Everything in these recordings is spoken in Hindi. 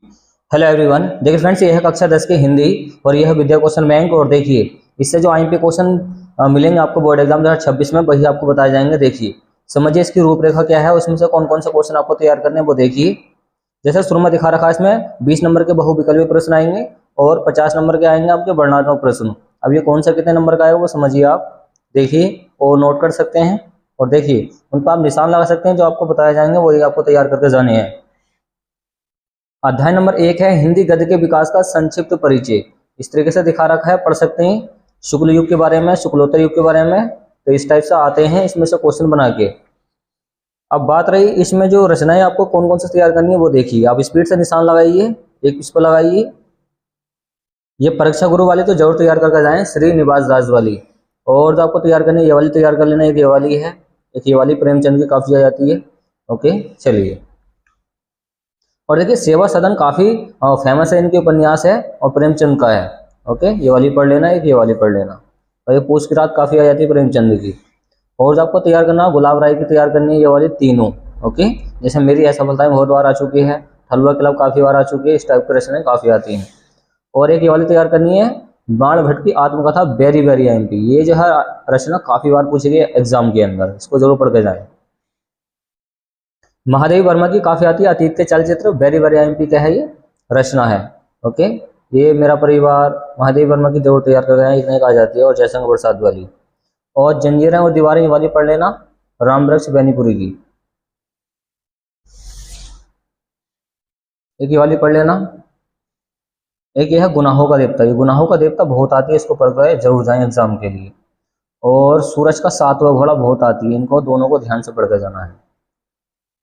Hello everyone. देखिए फ्रेंड्स, ये है कक्षा 10 की हिंदी और यह है विद्या क्वेश्चन बैंक। और देखिए इससे जो आईएमपी क्वेश्चन मिलेंगे आपको बोर्ड एग्जाम 2026 में, वही आपको बताए जाएंगे। देखिए समझिए इसकी रूपरेखा क्या है, उसमें से कौन कौन से क्वेश्चन आपको तैयार करने हैं वो देखिए। जैसे शुरू में दिखा रखा है, इसमें 20 नंबर के बहुविकल्पीय प्रश्न आएंगे और 50 नंबर के आएंगे आपके वर्णनात्मक प्रश्न। अब ये कौन सा कितने नंबर का आएगा वो समझिए आप, देखिए और नोट कर सकते हैं। और देखिए उन पर आप निशान लगा सकते हैं, जो आपको बताए जाएंगे वही आपको तैयार करके जाने हैं। अध्याय नंबर 1 है हिंदी गद्य के विकास का संक्षिप्त परिचय। इस तरीके से दिखा रखा है, पढ़ सकते हैं। शुक्ल युग के बारे में, शुक्लोत्तर युग के बारे में, तो इस टाइप से आते हैं इसमें से क्वेश्चन बना के। अब बात रही इसमें जो रचनाएं आपको कौन कौन से तैयार करनी है वो देखिए। आप स्पीड से निशान लगाइए, एक इस पर लगाइए। ये परीक्षा गुरु वाली तो जरूर तैयार करके जाएं, श्री निवास दास वाली। और जो आपको तैयार करनी है ये वाली तैयार कर लेना, एक ये वाली है, एक ये वाली प्रेमचंद की काफी आ जाती है। ओके चलिए। और देखिए सेवा सदन काफी फेमस है, इनके उपन्यास है और प्रेमचंद का है। ओके ये वाली पढ़ लेना, एक ये वाली पढ़ लेना। और ये पूछ की रात काफी आ जाती है प्रेमचंद की। और जो आपको तैयार करना, गुलाब राय की तैयार करनी है ये वाली तीनों। ओके जैसे मेरी असफलताएं बहुत बार आ चुकी है, हलवा क्लब काफी बार आ चुकी है, इस टाइप की रचनाएं काफी आती हैं। और एक ये वाली तैयार करनी है, बाण भट्ट की आत्मकथा, वेरी वेरी एमपी। ये जो है रचना काफी बार पूछी गई एग्जाम के अंदर, इसको जरूर पढ़ के जाए। महादेवी वर्मा की काफी आती है, अतीत के चलचित्र, वेरी वेरी एमपी का है ये रचना है। ओके ये मेरा परिवार, महादेवी वर्मा की जरूर तैयार कर रहे हैं, इतने आ जाती है। और जयशंकर प्रसाद वाली। और जंजीरें और दीवारें वाली पढ़ लेना, रामवृक्ष बेनीपुरी की। एक ये वाली पढ़ लेना। एक ये है गुनाहों का देवता। ये गुनाहों का देवता बहुत आती है, इसको पढ़ कर जरूर जाएं एग्जाम के लिए। और सूरज का सातवां घोड़ा बहुत आती है, इनको दोनों को ध्यान से पढ़ कर जाना है।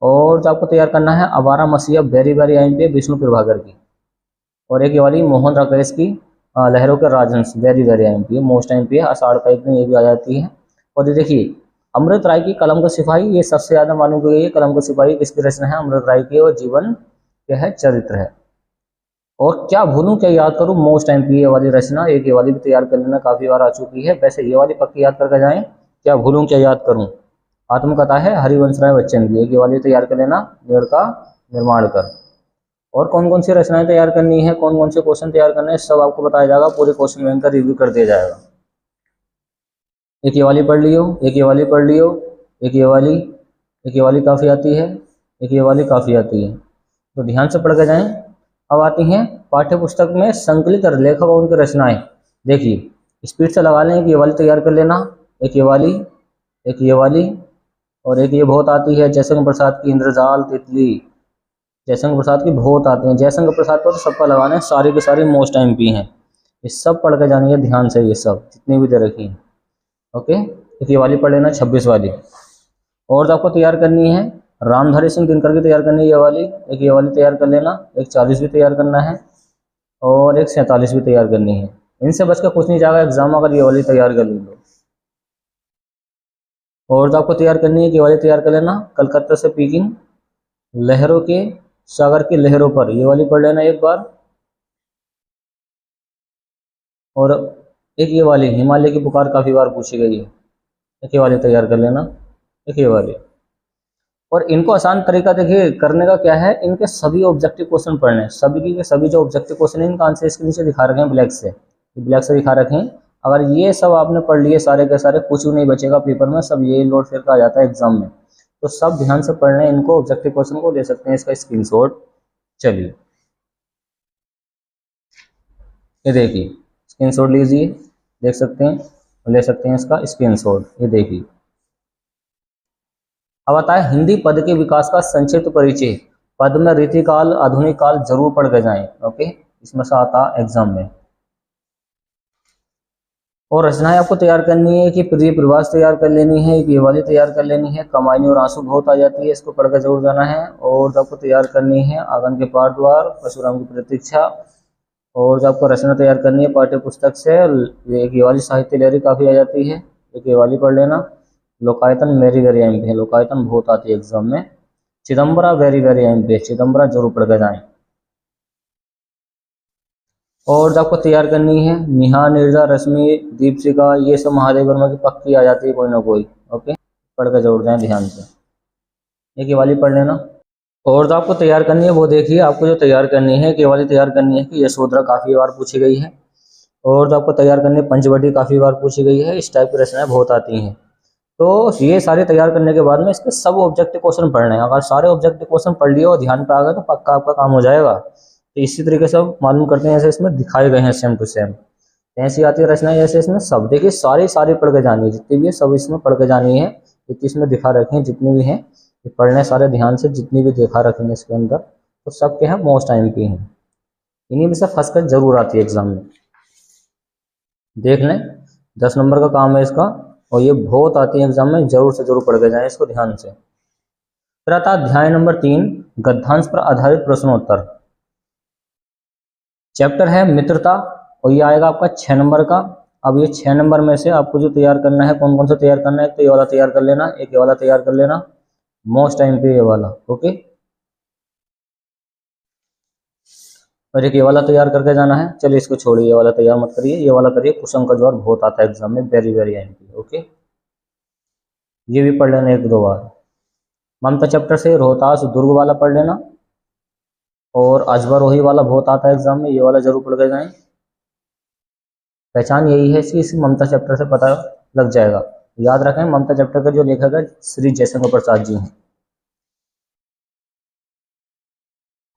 और जो आपको तैयार करना है, आवारा मसीहा, very very MP, Vishnu Prabhakar की। और एक ये वाली मोहन राकेश की लहरों के राजहंस, वेरी वेरी एमपी है, मोस्ट एमपी है, आषाढ़ का एक दिन ये भी आ जाती है। और ये देखिए अमृत राय की कलम का सिपाही, ये सबसे ज्यादा मालूम की गई है। कलम का सिपाही किसकी रचना है? अमृत राय की। और जीवन क्या है? चरित्र है। और क्या भूलूं क्या याद करूं, मोस्ट एमपी वाली रचना। एक ये वाली भी तैयार कर लेना, काफी बार आ चुकी है। वैसे ये वाली पक्की याद करके जाएं, क्या भूलूं क्या याद करूं। आत्मकथा है हरिवंश राय बच्चन की, एक ये वाली तैयार कर लेना, निर का निर्माण कर। और कौन कौन सी रचनाएं तैयार करनी है, कौन कौन से क्वेश्चन तैयार करने हैं, सब आपको बताया जाएगा। पूरे क्वेश्चन बैंक का रिव्यू कर दिया जाएगा। एक ये वाली पढ़ लियो, एक ये वाली पढ़ लियो, एक ये वाली, एक ये वाली काफ़ी आती है, एक ये वाली काफ़ी आती है, तो ध्यान से पढ़ के जाएं। अब आती हैं पाठ्य पुस्तक में संकलित लेखक और उनकी रचनाएं। देखिए स्पीड से लगा लें, एक ये वाली तैयार कर लेना, एक ये वाली, एक ये वाली, और एक ये बहुत आती है जयशंकर प्रसाद की इंद्रजाल तितली। जयशंकर प्रसाद की बहुत आती हैं। जयशंकर प्रसाद को तो सबका लगाना है, सारी के सारी मोस्ट एमपी हैं। ये सब पढ़ के जानी है ध्यान से, ये सब जितनी भी दे रखी हैं। ओके एक ये वाली पढ़ लेना, 26 वाली। और जो आपको तैयार करनी है, रामधारी सिंह दिनकर की तैयार करनी है ये वाली, एक ये वाली तैयार कर लेना, एक 40 भी तैयार करना है, और एक 47 भी तैयार करनी है। इनसे बच के कुछ नहीं जाएगा एग्जाम अगर ये वाली तैयार कर ली तो। और जो आपको तैयार करनी है ये वाली तैयार कर लेना, कलकत्ता से पीकिंग, लहरों के सागर की लहरों पर, ये वाली पढ़ लेना एक बार। और एक ये वाली हिमालय की पुकार, काफी बार पूछी गई है, एक ये वाली तैयार कर लेना, एक ये वाली। और इनको आसान तरीका देखिए करने का क्या है, इनके सभी ऑब्जेक्टिव क्वेश्चन पढ़ने हैं। सभी के सभी जो ऑब्जेक्टिव क्वेश्चन है, इनका आंसर इसके नीचे दिखा रखे हैं ब्लैक से, ब्लैक से दिखा रखे हैं। अगर ये सब आपने पढ़ लिए सारे के सारे, कुछ भी नहीं बचेगा पेपर में, सब ये लोड फिर का आ जाता है एग्जाम में। तो सब ध्यान से पढ़ने, इनको ऑब्जेक्टिव क्वेश्चन को ले सकते हैं इसका स्क्रीनशॉट। चलिए ये देखिए स्क्रीनशॉट लीजिए, देख सकते हैं, ले सकते हैं इसका स्क्रीनशॉट। ये देखिए अब आता है हिंदी पद के विकास का संक्षिप्त परिचय। पद में रीतिकाल, आधुनिक काल जरूर पढ़ के जाएं। ओके इसमें से आता एग्जाम में। और रचनाएं आपको तैयार करनी है कि प्रिय प्रवास तैयार कर लेनी है, एक ये वाली तैयार कर लेनी है, कमाईनी और आंसू बहुत आ जाती है, इसको पढ़ कर जरूर जाना है। और जो आपको तैयार करनी है, आंगन के पार द्वार, परशुराम की प्रतीक्षा। और जो आपको रचना तैयार करनी है पाठ्य पुस्तक से, एक ये वाली साहित्य लहरी काफ़ी आ जाती है, एक ये वाली पढ़ लेना। लोकायतन वेरी वेरी एमपी है, लोकायतन बहुत आती है एग्जाम में। चिदम्बरा वेरी वेरी एमपी है, चिदम्बरा जरूर पढ़ के जाएं। और जो आपको तैयार करनी है, निहा, निर्जा, रश्मि, दीपशिका, ये सब महादेव वर्मा की पक्की आ जाती है कोई ना कोई। ओके पढ़ के जरूर जाएं ध्यान से, एक ये वाली पढ़ लेना। और जो आपको तैयार करनी है वो देखिए, आपको जो तैयार करनी है केवल तैयार करनी है कि यशोधरा काफ़ी बार पूछी गई है, और जो आपको तैयार करनी है पंचवटी काफ़ी बार पूछी गई है। इस टाइप की रचनाएं बहुत आती हैं। तो ये सारे तैयार करने के बाद में इसके सब ऑब्जेक्टिव क्वेश्चन पढ़ने हैं। अगर सारे ऑब्जेक्टिव क्वेश्चन पढ़ लिए और ध्यान पे आ गए तो पक्का आपका काम हो जाएगा। तो इसी तरीके से अब मालूम करते हैं, जैसे इसमें दिखाए गए हैं सेम टू सेम। ऐसी आती है रचनाएं, जैसे इसमें सब देखिए सारी सारी पढ़ के जानी है, जितनी भी है सब इसमें पढ़ के जानी है। जितनी इसमें दिखा रखे हैं जितनी भी हैं ये पढ़ने सारे ध्यान से, जितनी भी दिखा रखेंगे इसके अंदर तो सब के हैं मोस्ट टाइम की हैं। इन्हीं में से फंस कर जरूर आती है एग्जाम में, देख लें। 10 नंबर का काम है इसका, और ये बहुत आती है एग्जाम में, जरूर से जरूर पढ़ के जाएं इसको ध्यान से। फिर आता है अध्याय नंबर 3, गद्यांश पर आधारित प्रश्नोत्तर। चैप्टर है मित्रता, और ये आएगा आपका 6 नंबर का। अब ये 6 नंबर में से आपको जो तैयार करना है, कौन कौन सा तैयार करना है, एक तो ये वाला तैयार कर लेना, एक ये वाला तैयार कर लेना, मोस्ट टाइम पे ये वाला, ओके। और एक ये वाला तैयार करके जाना है। चलिए इसको छोड़िए, ये वाला तैयार मत करिए, ये वाला करिए। कुसुम का ज्वार बहुत आता है एग्जाम में, वेरी वेरी एमपी, ओके। ये भी पढ़ लेना 1-2 बार। ममता चैप्टर से रोहतास दुर्ग वाला पढ़ लेना, और अजबरोही वाला बहुत आता है एग्जाम में, ये वाला जरूर पढ़ के जाएं। पहचान यही है इसकी, इस ममता चैप्टर से पता लग जाएगा। याद रखें ममता चैप्टर के जो लेखक है श्री जयशंकर प्रसाद जी हैं।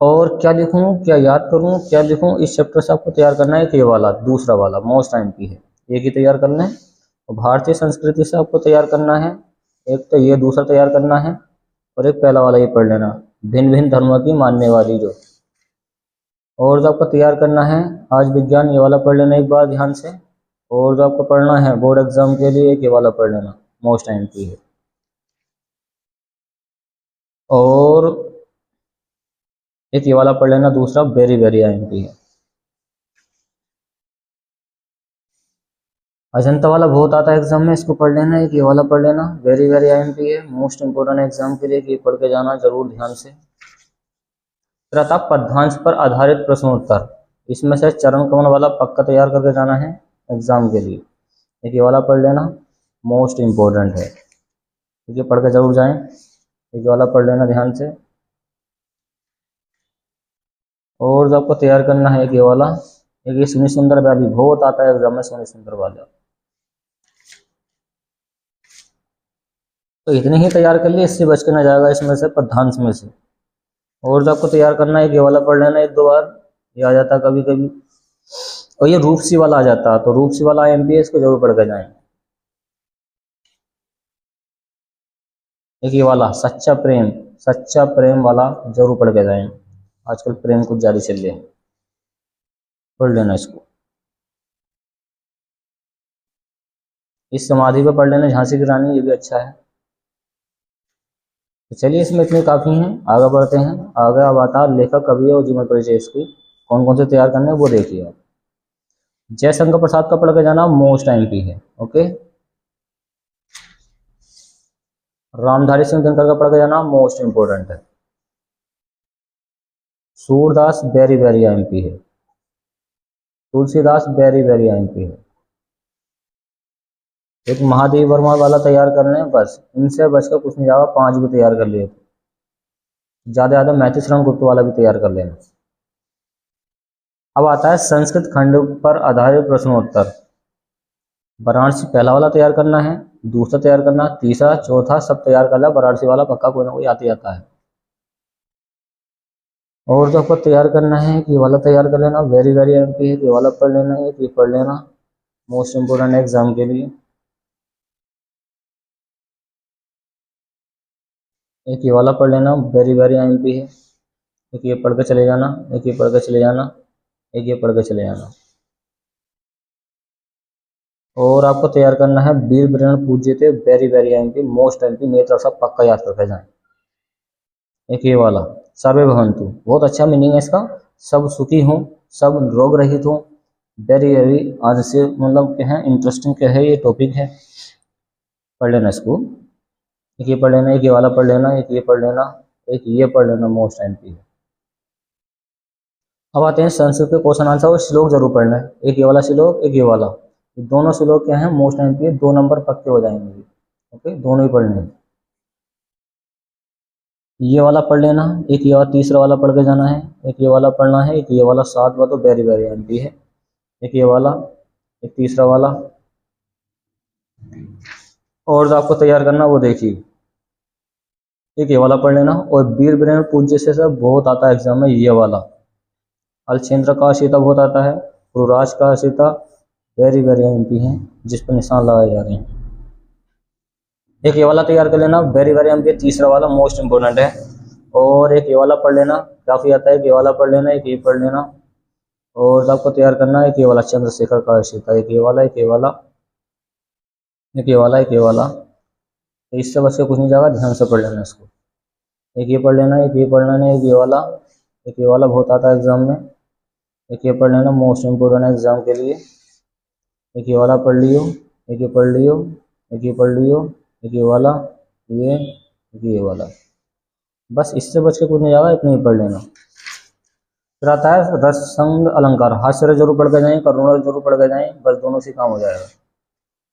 और क्या लिखूं, क्या याद करूं, क्या लिखूं, इस चैप्टर से आपको तैयार करना है कि ये वाला दूसरा वाला मोस्ट टाइम की है, एक ही तैयार करना है। और भारतीय संस्कृति से आपको तैयार करना है, एक तो ये दूसरा तैयार करना है, और एक पहला वाला ये पढ़ लेना, भिन्न भिन्न धर्मों की मानने वाली जो। और जो आपको तैयार करना है आज विज्ञान, ये वाला पढ़ लेना एक बार ध्यान से। और जो आपको पढ़ना है बोर्ड एग्जाम के लिए, एक ये वाला पढ़ लेना, मोस्ट टाइम की है। और एक ये वाला पढ़ लेना दूसरा, वेरी वेरी आईएमपी है। अजंता वाला बहुत आता है एग्जाम में, इसको पढ़ लेना, एक ये वाला पढ़ लेना, वेरी वेरी आईएमपी है, मोस्ट इंपोर्टेंट एग्जाम के लिए, कि पढ़ के जाना जरूर ध्यान से। फिर आता पद्यांश पर आधारित प्रश्नोत्तर। इसमें से चरण कमल वाला पक्का तैयार करके जाना है एग्जाम के लिए, एक ये वाला पढ़ लेना, मोस्ट इम्पोर्टेंट है, ठीक है, पढ़ के जरूर जाएं। एक वाला पढ़ लेना ध्यान से। और जो आपको तैयार करना है एक ये वाला, एक ये सुनी सुंदर वाली बहुत आता है एग्जाम में, सुनी सुंदर वाला। तो इतने ही तैयार कर लिए, इससे बच के ना जाएगा इसमें से, पद्यांश में से। और जो आपको तैयार करना है ये वाला पढ़ लेना 1-2 बार, ये आ जाता है कभी कभी। और ये रूपसी वाला आ जाता है, तो रूपसी वाला एमपीएस को जरूर पढ़ के जाएं। एक ये वाला सच्चा प्रेम वाला जरूर पढ़ के जाएं। आजकल प्रेम कुछ जारी चल रहे हैं, पढ़ लेना इसको। इस समाधि पे पढ़ लेना, झांसी की रानी, ये भी अच्छा है। तो चलिए इसमें इतने काफ़ी हैं, आगे बढ़ते हैं। आगे अब आता लेखक, कवि और जीवन परिचय, इसकी कौन कौन से तैयार करने हैं वो देखिए आप। जयशंकर प्रसाद का पढ़ के जाना, मोस्ट एमपी है, ओके। रामधारी सिंह दिनकर का पढ़ के जाना, मोस्ट इंपोर्टेंट है। सूरदास वेरी वेरी एमपी है। तुलसीदास वेरी वेरी एमपी है। एक महादेव वर्मा वाला तैयार कर लें, बस इनसे बचकर कुछ नहीं जाएगा, 5 भी तैयार कर लिए, ज़्यादा ज़्यादा मैथिली शरण गुप्त वाला भी तैयार कर लेना। अब आता है संस्कृत खंड पर आधारित प्रश्नोत्तर। वाराणसी पहला वाला तैयार करना है, दूसरा तैयार करना, तीसरा चौथा सब तैयार कर लिया, वाराणसी वाला पक्का कोई ना कोई आते आता है। और जो आपको तैयार करना है कि ये वाला तैयार कर लेना, वेरी वेरी एमपी है, ये वाला पढ़ लेना है, ये पढ़ लेना, मोस्ट इंपोर्टेंट है एग्जाम के लिए। एक ये वाला पढ़ लेना, वेरी वेरी एमपी है। एक ये पढ़ के चले जाना, एक ये पढ़ के चले जाना, एक ये पढ़ के चले जाना। और आपको तैयार करना है वीर वरेण्य पूज्य थे, very very MP, most MP, मेरी तरफ से पक्का याद करके जाए। एक ये वाला सर्वे भवंतु, बहुत अच्छा मीनिंग है इसका, सब सुखी हों, सब रोग रहित हों, वेरी वेरी आज से मतलब क्या है, इंटरेस्टिंग क्या है, ये टॉपिक है, पढ़ लेना इसको। एक ये पढ़ लेना, एक ये वाला पढ़ लेना, एक ये पढ़ लेना, एक ये पढ़ लेना, मोस्ट एमपी है। अब आते हैं संस्कृत के क्वेश्चन आंसर, और श्लोक जरूर पढ़ना है, एक ये वाला श्लोक, एक ये वाला, दोनों श्लोक क्या है, मोस्ट एमपी है, 2 नंबर पक्के हो जाएंगे, ओके, दोनों ही पढ़ने हैं। ये वाला पढ़ लेना, एक ये वाला तीसरा वाला पढ़ के जाना है, एक ये वाला पढ़ना है, एक ये वाला 7वां तो वेरी वेरी एमपी है, एक ये वाला, एक तीसरा वाला। और जो आपको तैयार करना वो देखिए, एक ये वाला पढ़ लेना। और वीर ब्रह्म पूज्य से सब बहुत आता है एग्जाम में, ये वाला अलछेंद्र का सीता बहुत आता है, पुरुराज का सीता वेरी वेरी एमपी है, जिस पर निशान लगाए जा रहे हैं। एक ये वाला तैयार कर लेना, वेरी वेरी एमपी तीसरा वाला मोस्ट इंपोर्टेंट है। और एक ये वाला पढ़ लेना, काफी आता है, एक ये वाला पढ़ लेना, एक ये पढ़ लेना। और आपको तैयार करना है एक ये वाला चंद्रशेखर का सीता, एक ये वाला, एक ये वाला, एक ये वाला, एक ये वाला। तो इससे बच के कुछ नहीं जाएगा, ध्यान से पढ़ लेना इसको। एक ये पढ़ लेना, एक ये पढ़ लेना, एक ये वाला, एक ये वाला बहुत आता है एग्जाम में, एक ये पढ़ लेना मोस्ट इम्पोर्टेंट है एग्जाम के लिए। एक ये वाला पढ़ लियो, एक ये पढ़ लियो, एक ये पढ़ लियो, एक ये वाला, ये एक ये वाला। बस इससे बच के कुछ नहीं जाएगा, इतना ही पढ़ लेना। फिर आता है रस संग अलंकार, हास्य जरूर पढ़ के जाएं, करुण जरूर पढ़ के जाएं, बस दोनों से काम हो जाएगा।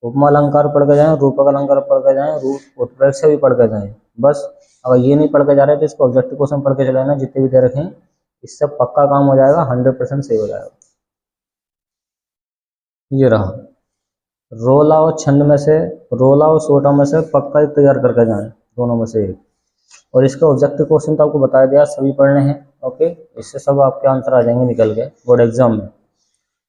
उपमा अलंकार पढ़ के जाएं, रूपक अलंकार पढ़ के जाएं, रूप उत्प्रेक्ष्य भी पढ़ के जाएं। बस अगर ये नहीं पढ़ के जा रहे तो इसको ऑब्जेक्टिव क्वेश्चन पढ़ के चले ना, जितने भी दे रखे हैं, इससे पक्का काम हो जाएगा, 100% सही हो जाएगा। ये रहा, रोला और छंद में से, रोला और सोटा में से पक्का एक तैयार करके जाएं, दोनों में से एक। और इसके ऑब्जेक्टिव क्वेश्चन तो आपको बताया दिया, सभी पढ़ने हैं। ओके, इससे सब आपके आंसर आ जाएंगे निकल के बोर्ड एग्जाम में।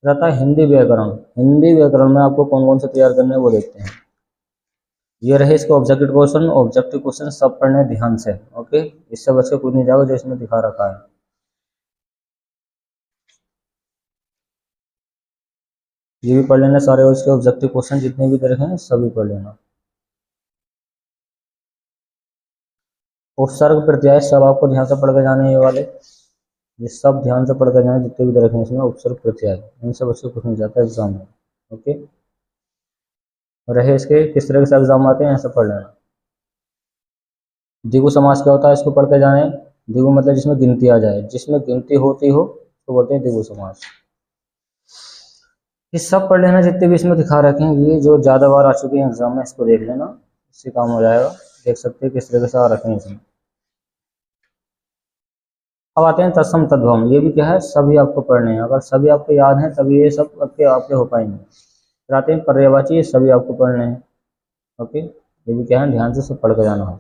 रहता है हिंदी व्याकरण, हिंदी व्याकरण में आपको कौन कौन से तैयार करने हैं वो देखते हैं। ये रहे इसके ऑब्जेक्टिव क्वेश्चन, ऑब्जेक्टिव क्वेश्चन सब पढ़ने ध्यान से। ओके, इससे बच के कुछ नहीं जाओगे जो इसमें दिखा रखा है। ये भी पढ़ लेना सारे, और इसके ऑब्जेक्टिव क्वेश्चन जितने भी दे रखे हैं सभी पढ़ लेना। उपसर्ग प्रत्यय सब आपको ध्यान से पढ़ के जाने हैं, ये वाले, ये सब ध्यान से पढ़ के जाने, जितने भी दे रखे हैं इसमें उपसर्ग प्रत्यय, इनसे बच के कुछ नहीं जाता एग्जाम में। ओके, रहे इसके किस तरह के एग्जाम आते हैं, ऐसे पढ़ लेना। द्विगु समास क्या होता है, इसको पढ़ के जाने। द्विगु मतलब जिसमें गिनती आ जाए, जिसमें गिनती होती हो तो बोलते हैं द्विगु समास। ये सब पढ़ लेना जितने भी इसमें दिखा रखे हैं, ये जो ज़्यादा बार आ चुके हैं एग्जाम में, इसको देख लेना, इससे काम हो जाएगा। देख सकते हैं किस तरह से आ रखे हैं इसमें। अब आते हैं तत्सम तद्भव, ये भी क्या है, सभी आपको पढ़ने हैं, अगर सभी आपको याद हैं तभी ये सब आपके आपके हो पाएंगे। फिर आते हैं पर्यायवाची, ये सभी आपको पढ़ने हैं। ओके, ये भी क्या है, ध्यान से सब पढ़ के जाना है।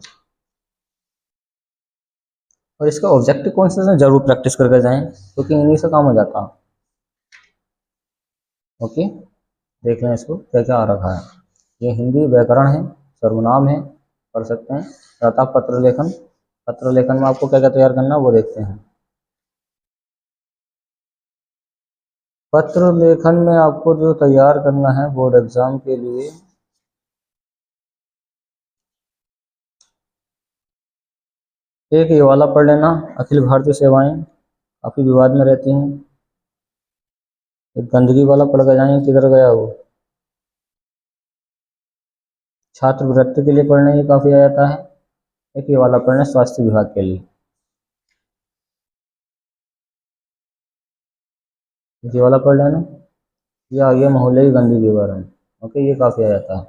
और इसका ऑब्जेक्टिव कौन सा जरूर प्रैक्टिस करके जाएं, क्योंकि इन्हीं से काम हो जाता है। ओके, देख लें इसको क्या क्या आ रखा है। ये हिंदी व्याकरण है, सर्वनाम है, पढ़ सकते हैं। रहता पत्र लेखन, पत्र लेखन में आपको क्या क्या तैयार करना है वो देखते हैं। पत्र लेखन में आपको जो तैयार करना है बोर्ड एग्जाम के लिए, एक ये वाला पढ़ लेना, अखिल भारतीय सेवाएं, काफी विवाद में रहती हैं। एक गंदगी वाला पढ़ के जाएंगे, किधर गया वो, छात्रवृत्ति के लिए पढ़ने ये काफी आ जाता है। एक ये वाला पढ़ना स्वास्थ्य विभाग के लिए, ये वाला पढ़ लेना। ये आ गया मोहल्ले की गंदगी के बारे में। ओके, ये काफी आ जाता है।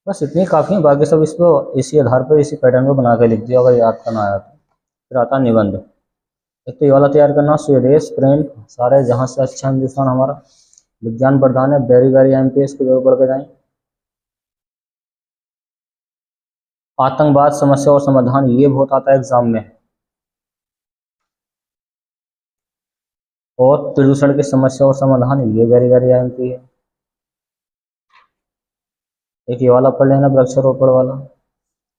बस इतनी काफी है, बाकी सब इसको इसी आधार पर इसी पैटर्न पर बना के लिख दिया अगर याद करना आया तो। फिर आता निबंध, एक तो ये वाला तैयार करना, स्वदेश प्रेम सारे जहां से अच्छा हिंदुस्तान हमारा, विज्ञान प्रधान है, वेरी वेरी एमपीएस को जरूर पढ़ के जाएं। आतंकवाद समस्या और समाधान, ये बहुत आता है एग्जाम में। और प्रदूषण की समस्या और समाधान, ये वेरी वेरी एमपी है। एक ये वाला पढ़ लेना वृक्षारोपण वाला,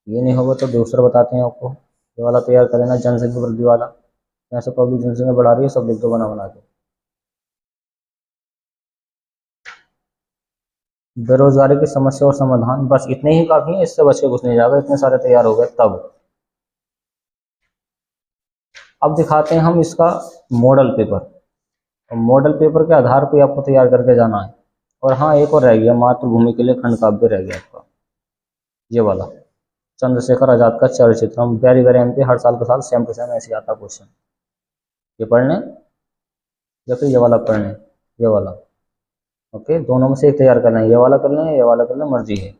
ये नहीं होगा तो दूसरा बताते हैं आपको। ये वाला तैयार कर लेना जनसंख्या वृद्धि वाला, ऐसे पब्लिक जनसंख्या बढ़ा रही है, सब लिख दो बना बना के। बेरोजगारी की समस्या और समाधान, बस इतने ही काफी है, इससे बच के कुछ नहीं जाएगा, इतने सारे तैयार हो गए तब। अब दिखाते हैं हम इसका मॉडल पेपर, और मॉडल पेपर के आधार पर आपको तैयार करके जाना है। और हाँ, एक और रह गया, मातृभूमि के लिए खंड काव्य रह गया आपका, ये वाला चंद्रशेखर आजाद का चरित्र, वेरी वेरी एमपी, हर साल के साल सेम टू सेम ऐसे आता क्वेश्चन। ये पढ़ने या फिर ये वाला पढ़ने, ये वाला। ओके, दोनों में से एक तैयार करना है, ये वाला कर लें, ये वाला कर लें, मर्जी है।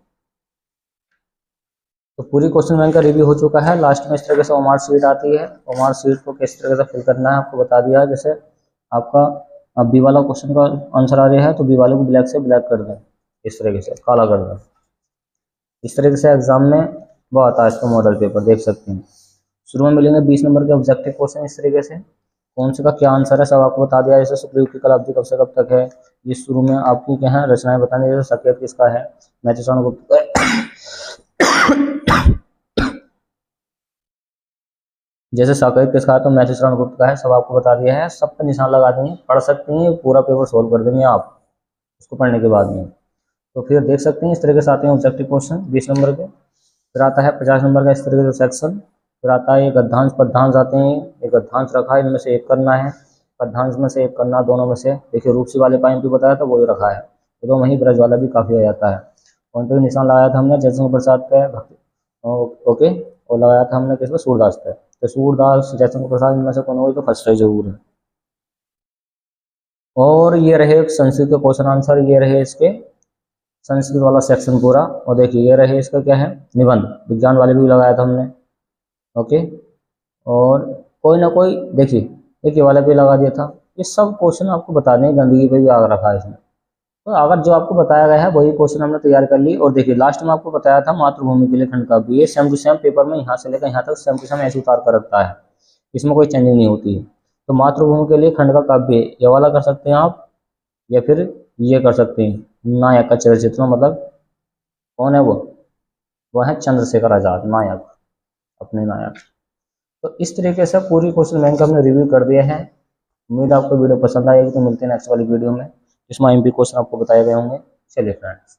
तो पूरी क्वेश्चन बैंक का रिव्यू हो चुका है। लास्ट में इस तरीके से ओमार शीट आती है, ओमार शीट को किस तरह से फिल करना है आपको बता दिया है। जैसे आपका अब बी वाला क्वेश्चन का आंसर आ रहा है तो बी वाले को ब्लैक से ब्लैक कर दें, इस तरीके से काला कर दें। इस तरीके से एग्जाम में वो आता है, इसका मॉडल पेपर देख सकते हैं। शुरू में मिलेंगे 20 नंबर के ऑब्जेक्टिव क्वेश्चन इस तरीके से, कौन से का क्या आंसर है सब आपको बता दिया। जैसे सुग्रीव की कला अवधि कब से कब तक है, ये शुरू में आपकी क्या है रचनाएं बतानी। जैसे साकेत किसका है, मैथिली गुप्त का जैसे साकेत किसका है तो मैथिली गुप्त का है, सब आपको बता दिया है। सब पे निशान लगा देंगे, पढ़ सकते हैं, पूरा पेपर सोल्व कर देंगे आप उसको पढ़ने के बाद में। तो फिर देख सकते हैं इस तरीके से आते हैं ऑब्जेक्टिव क्वेश्चन 20 नंबर के। फिर आता है 50 नंबर का इस तरीके से सेक्शन। फिर आता है ये गद्यांश पद्यांश आते हैं, एक गद्यांश रखा है, इनमें से एक करना है, पद्यांश में से एक करना, दोनों में से। देखिए रूपसी वाले पाइन भी बताया था वही रखा है, तो वहीं ब्रज वाला भी काफ़ी आ जाता है। पॉइंट पे निशान लगाया था हमने जयशंकर प्रसाद पे, ओके, और लगाया था हमने किस पे, सूरदास पे। तो सूरदास जयशंकर प्रसाद इनमें से कौन हो तो फर्स्ट है जरूर है। और ये रहे संस्कृत के क्वेश्चन आंसर, ये रहे इसके संस्कृत वाला सेक्शन पूरा। और देखिए ये रहे इसका क्या है निबंध, विज्ञान वाले भी लगाया था हमने, ओके। और कोई ना कोई देखिए एक ये वाला भी लगा दिया था। ये सब क्वेश्चन आपको बता दें, गंदगी पे भी आग रखा है इसमें। तो अगर जो आपको बताया गया है वही क्वेश्चन हमने तैयार कर ली। और देखिए लास्ट में आपको बताया था मातृभूमि के लिए खंड का भी, ये सेम टू सेम पेपर में यहाँ से लेकर यहाँ तक सेम टू सेम ऐसे उतार कर रखता है, इसमें कोई चेंजिंग नहीं होती है। तो मातृभूमि के लिए खंड का काव्य ये वाला कर सकते हैं आप, या फिर ये कर सकते हैं नायक का चलचित्र, मतलब कौन है वो है चंद्रशेखर आजाद, नायक, अपने नायक। तो इस तरीके से पूरी क्वेश्चन बैंक हमने रिव्यू कर दिया है। उम्मीद आपको वीडियो पसंद आएगी। तो मिलते हैं नेक्स्ट वाली वीडियो में, जिसमें एमपी क्वेश्चन आपको बताए गए होंगे। चलिए फ्रेंड्स।